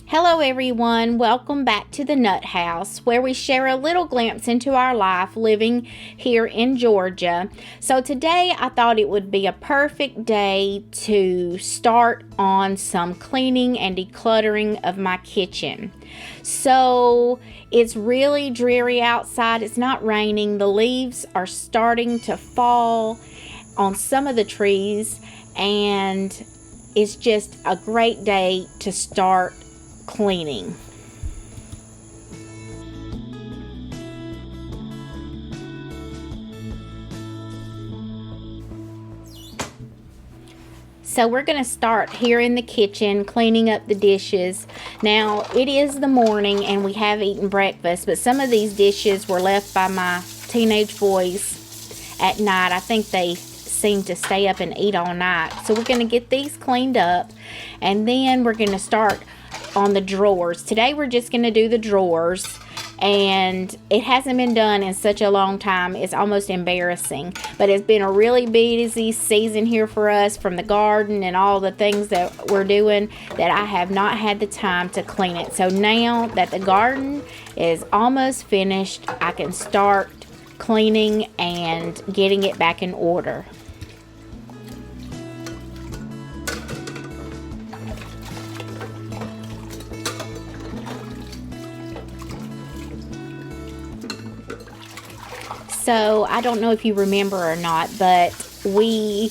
Hello everyone, welcome back to the Nut House where we share a little glimpse into our life living here in Georgia. So today I thought it would be a perfect day to start on some cleaning and decluttering of my kitchen. So it's really dreary outside, it's not raining, the leaves are starting to fall on some of the trees, and it's just a great day to start cleaning. So we're going to start here in the kitchen cleaning up the dishes. Now it is the morning and we have eaten breakfast, but some of these dishes were left by my teenage boys at night. I think they seem to stay up and eat all night. So we're going to get these cleaned up, and then we're going to start on the drawers. Today we're just going to do the drawers, and it hasn't been done in such a long time. It's almost embarrassing, but it's been a really busy season here for us, from the garden and all the things that we're doing, that I have not had the time to clean it. So now that the garden is almost finished, I can start cleaning and getting it back in order. So I don't know if you remember or not, but we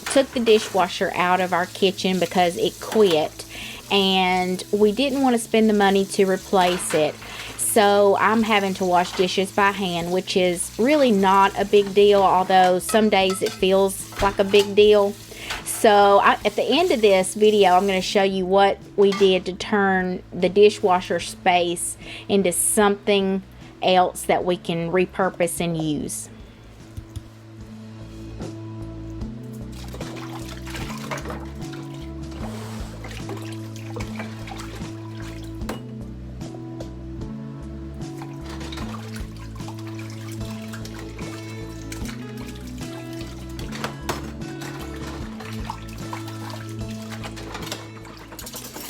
took the dishwasher out of our kitchen because it quit, and we didn't want to spend the money to replace it. So I'm having to wash dishes by hand, which is really not a big deal, although some days it feels like a big deal. So at the end of this video, I'm going to show you what we did to turn the dishwasher space into something else that we can repurpose and use.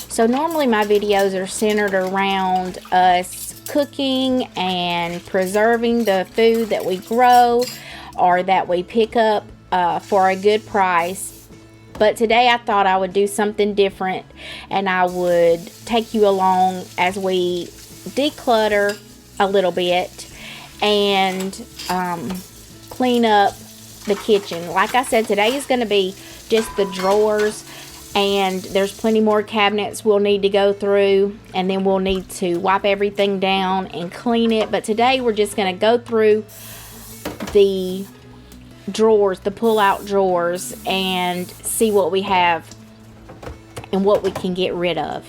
So normally my videos are centered around us cooking and preserving the food that we grow or that we pick up for a good price. But today I thought I would do something different, and I would take you along as we declutter a little bit and clean up the kitchen. Like I said, today is going to be just the drawers, and there's plenty more cabinets we'll need to go through, and then we'll need to wipe everything down and clean it. But today we're just going to go through the drawers, the pull-out drawers, and see what we have and what we can get rid of.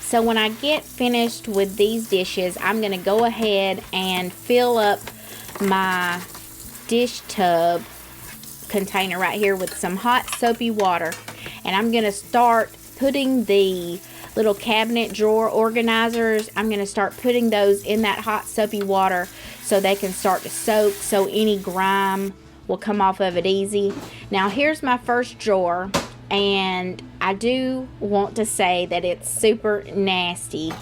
So when I get finished with these dishes, I'm going to go ahead and fill up my dish tub container right here with some hot soapy water. And I'm going to start putting the little cabinet drawer organizers, I'm going to start putting those in that hot soapy water so they can start to soak, so any grime will come off of it easy. Now here's my first drawer, and I do want to say that it's super nasty,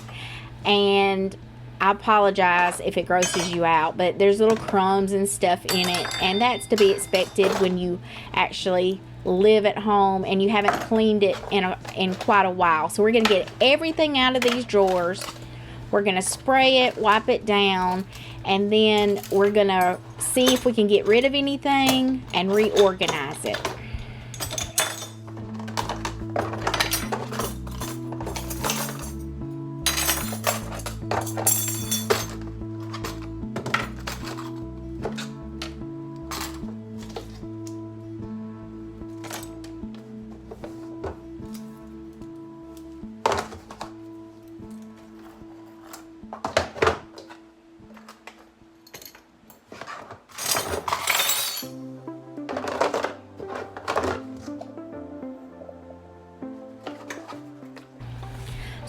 and I apologize if it grosses you out, but there's little crumbs and stuff in it, and that's to be expected when you actually live at home and you haven't cleaned it in quite a while. So we're going to get everything out of these drawers. We're going to spray it, wipe it down, and then we're going to see if we can get rid of anything and reorganize it.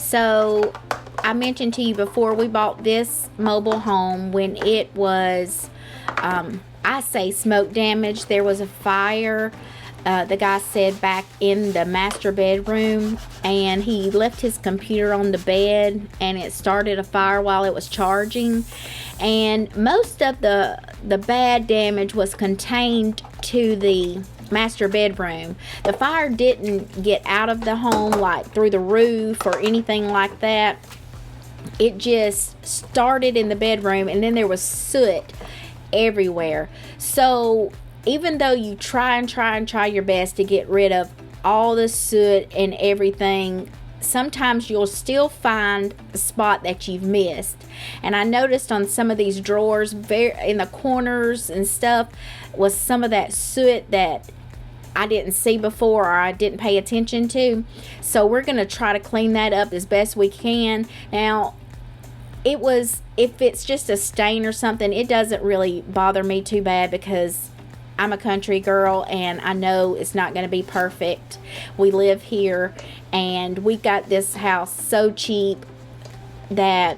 So I mentioned to you before, we bought this mobile home when it was, I say smoke damage. There was a fire, the guy said, back in the master bedroom, and he left his computer on the bed and it started a fire while it was charging. And most of the bad damage was contained to the master bedroom. The fire didn't get out of the home, like through the roof or anything like that. It just started in the bedroom, and then there was soot everywhere. So even though you try your best to get rid of all the soot and everything, sometimes you'll still find a spot that you've missed. And I noticed on some of these drawers, in the corners and stuff, was some of that soot that I didn't see before or I didn't pay attention to. So we're going to try to clean that up as best we can. Now, if it's just a stain or something, it doesn't really bother me too bad, because I'm a country girl and I know it's not going to be perfect. We live here and we got this house so cheap that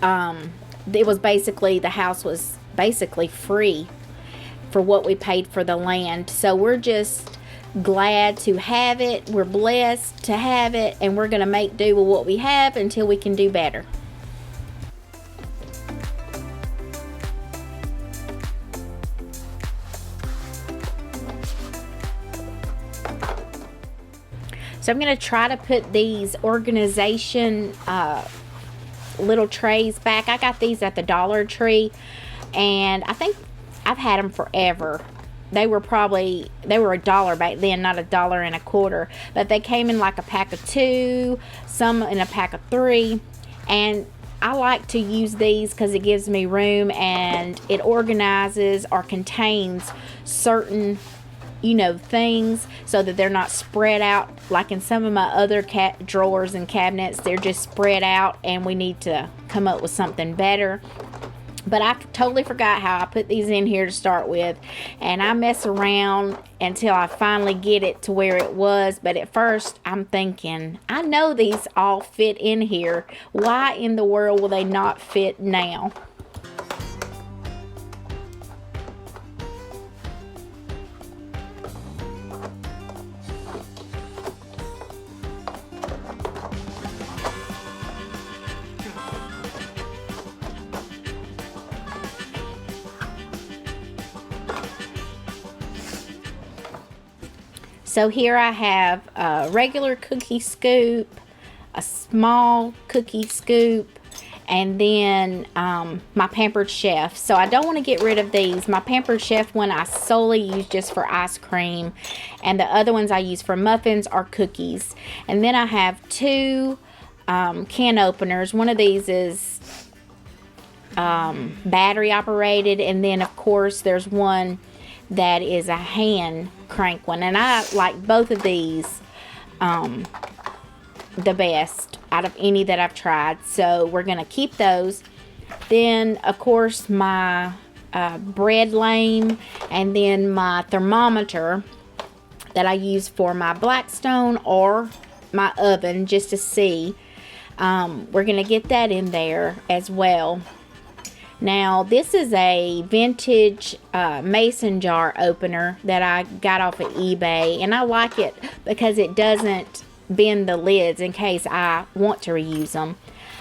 it was basically, the house was basically free for what we paid for the land. So we're just glad to have it. We're blessed to have it, and we're going to make do with what we have until we can do better. So I'm going to try to put these organization little trays back. I got these at the Dollar Tree, and I think I've had them forever. They were $1 back then, not $1.25, but they came in like a pack of 2, some in a pack of 3, and I like to use these because it gives me room, and it organizes or contains certain things, so that they're not spread out like in some of my other drawers and cabinets. They're just spread out, and we need to come up with something better. But I totally forgot how I put these in here to start with, and I mess around until I finally get it to where it was. But at first I'm thinking, I know these all fit in here. Why in the world will they not fit now? So here I have a regular cookie scoop, a small cookie scoop, and then my Pampered Chef. So I don't want to get rid of these. My Pampered Chef one I solely use just for ice cream, and the other ones I use for muffins or cookies. And then I have 2 can openers. One of these is battery operated, and then of course there's one that is a hand crank one, and I like both of these the best out of any that I've tried. So we're gonna keep those. Then of course my bread lame, and then my thermometer that I use for my Blackstone or my oven, just to see. We're gonna get that in there as well. Now, this is a vintage mason jar opener that I got off of eBay, and I like it because it doesn't bend the lids in case I want to reuse them.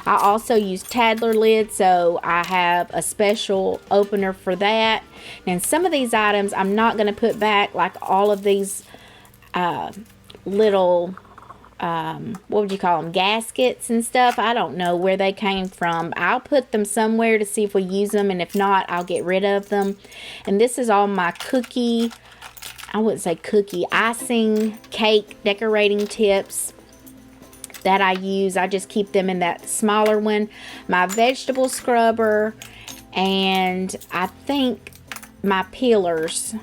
I also use Tadler lids, so I have a special opener for that. And some of these items I'm not going to put back, like all of these little what would you call them, gaskets and stuff. I don't know where they came from. I'll put them somewhere to see if we use them, and if not, I'll get rid of them. And this is all my cookie, I wouldn't say cookie, icing cake decorating tips that I use. I just keep them in that smaller one. My vegetable scrubber, and I think my peelers.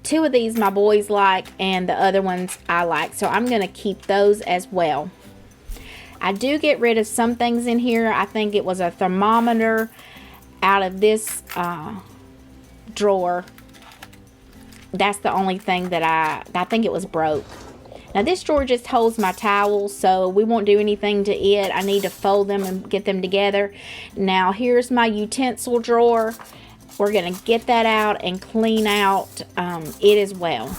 2 of these my boys like, and the other ones I like, so I'm going to keep those as well. I do get rid of some things in here. I think it was a thermometer out of this drawer. That's the only thing that I think it was broke. Now this drawer just holds my towels, so we won't do anything to it. I need to fold them and get them together. Now here's my utensil drawer. We're gonna get that out and clean out it as well.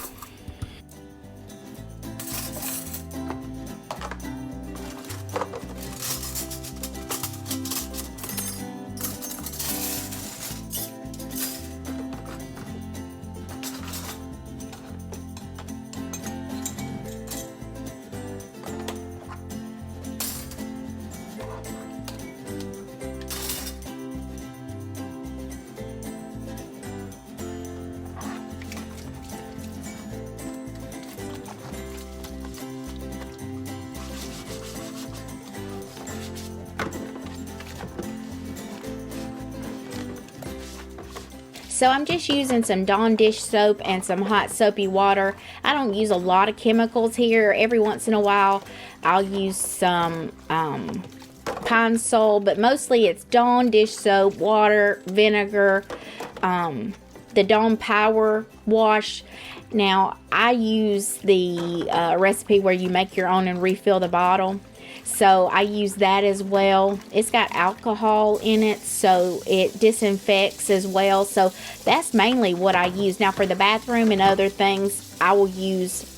So I'm just using some Dawn dish soap and some hot soapy water. I don't use a lot of chemicals here. Every once in a while I'll use some Pine Sol, but mostly it's Dawn dish soap, water, vinegar, the Dawn Power Wash. Now I use the recipe where you make your own and refill the bottle. So I use that as well. It's got alcohol in it, so it disinfects as well. So that's mainly what I use. Now for the bathroom and other things, I will use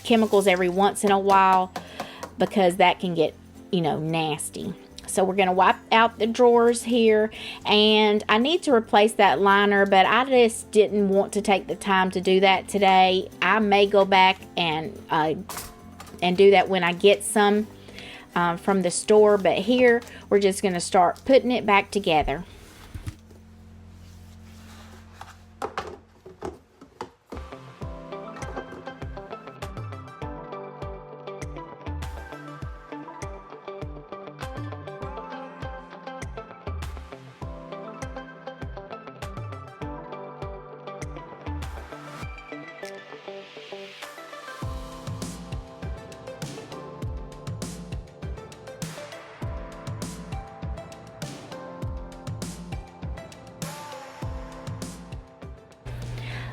chemicals every once in a while because that can get, you know, nasty. So we're going to wipe out the drawers here, and I need to replace that liner, but I just didn't want to take the time to do that today. I may go back and do that when I get some from the store, but here we're just going to start putting it back together.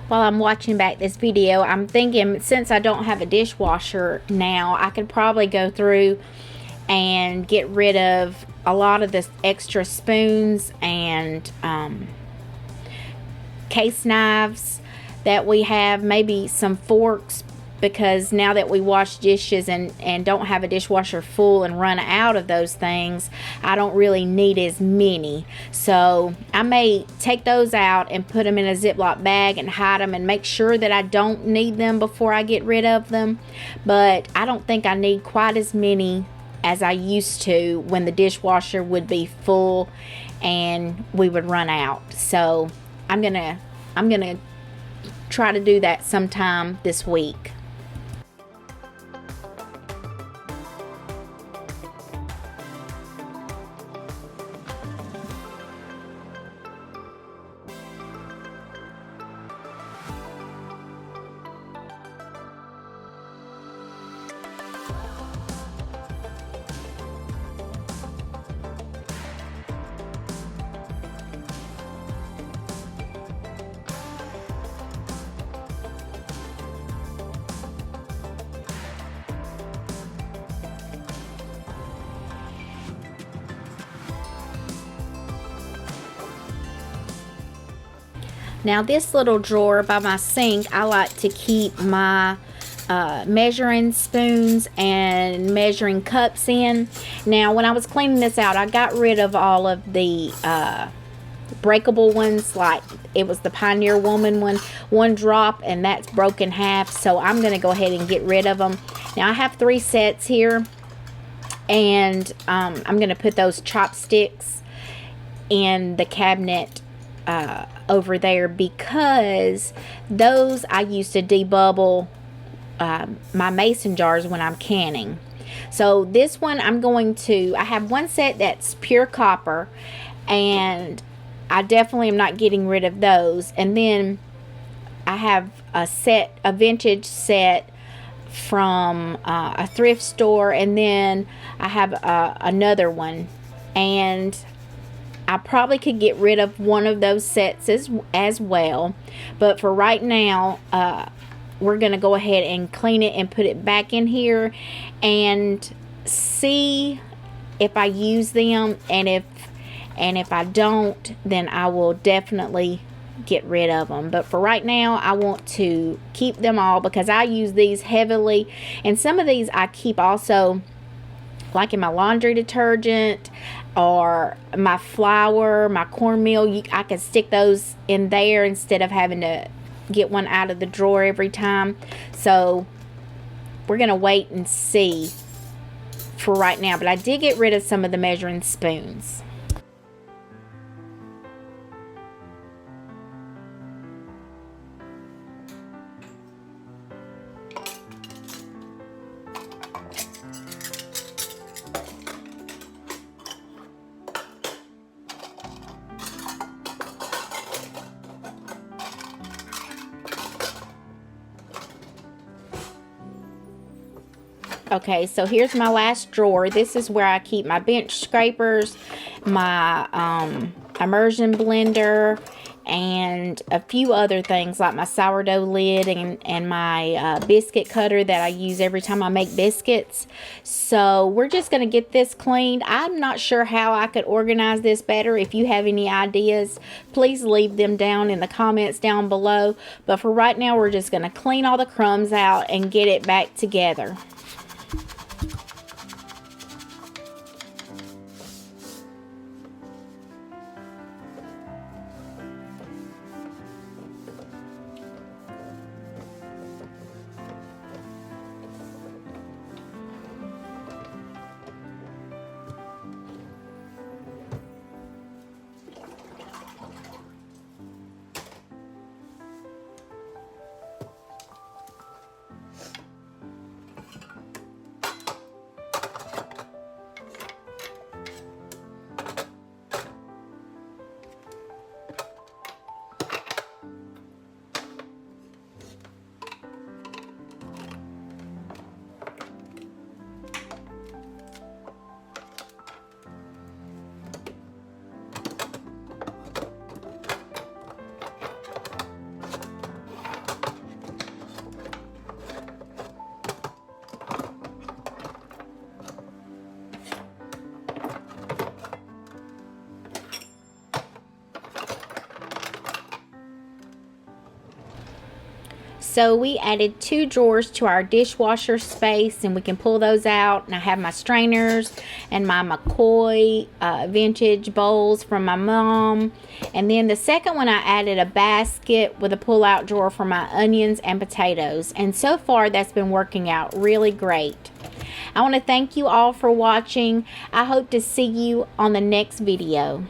While I'm watching back this video, I'm thinking, since I don't have a dishwasher now, I could probably go through and get rid of a lot of the extra spoons and case knives that we have, maybe some forks, because now that we wash dishes and don't have a dishwasher full and run out of those things, I don't really need as many. So I may take those out and put them in a Ziploc bag and hide them and make sure that I don't need them before I get rid of them. But I don't think I need quite as many as I used to when the dishwasher would be full and we would run out. So I'm gonna try to do that sometime this week. Now this little drawer by my sink, I like to keep my measuring spoons and measuring cups in. Now when I was cleaning this out, I got rid of all of the breakable ones, like it was the Pioneer Woman one drop, and that's broken half, so I'm going to go ahead and get rid of them. Now I have 3 sets here, and I'm going to put those chopsticks in the cabinet over there, because those I used to debubble my mason jars when I'm canning. So this one I have one set that's pure copper, and I definitely am not getting rid of those. And then I have a vintage set from a thrift store, and then I have another one, and I probably could get rid of one of those sets as well, but for right now we're going to go ahead and clean it and put it back in here and see if I use them, and if I don't, then I will definitely get rid of them. But for right now, I want to keep them all because I use these heavily, and some of these I keep also like in my laundry detergent or my flour, my cornmeal. I can stick those in there instead of having to get one out of the drawer every time. So we're gonna wait and see for right now, but I did get rid of some of the measuring spoons. Okay, so here's my last drawer. This is where I keep my bench scrapers, my immersion blender, and a few other things like my sourdough lid and my biscuit cutter that I use every time I make biscuits. So we're just going to get this cleaned. I'm not sure how I could organize this better. If you have any ideas, please leave them down in the comments down below. But for right now, we're just going to clean all the crumbs out and get it back together. So we added 2 drawers to our dishwasher space, and we can pull those out. And I have my strainers and my McCoy vintage bowls from my mom. And then the second one, I added a basket with a pull-out drawer for my onions and potatoes. And so far, that's been working out really great. I want to thank you all for watching. I hope to see you on the next video.